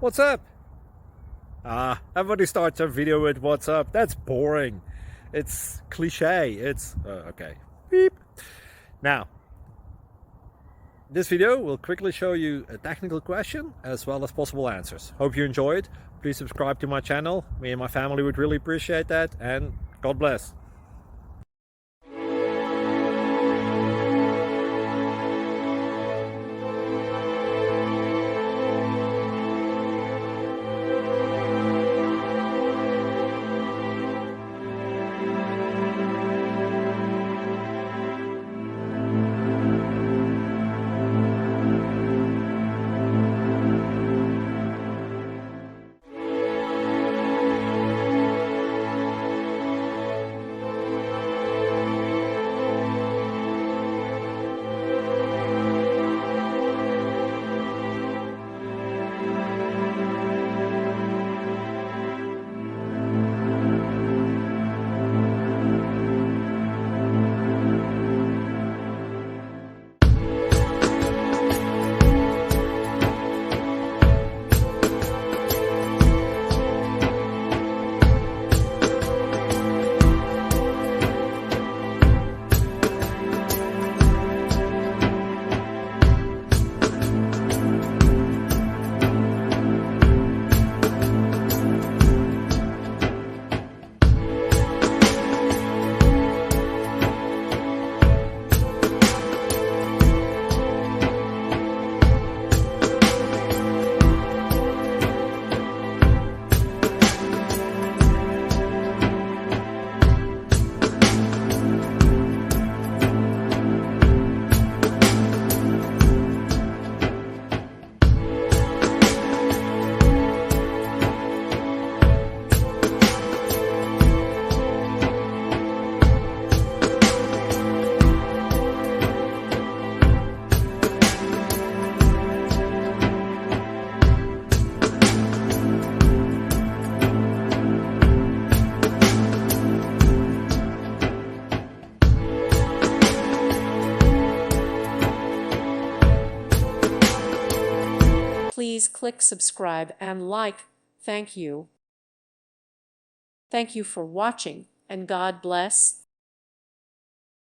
What's up? Everybody starts a video with what's up. That's boring. It's cliche. It's okay. Beep. Now, this video will quickly show you a technical question as well as possible answers. Hope you enjoyed. Please subscribe to my channel. Me and my family would really appreciate that, and God bless. Please click subscribe and like. Thank you. Thank you for watching, and God bless.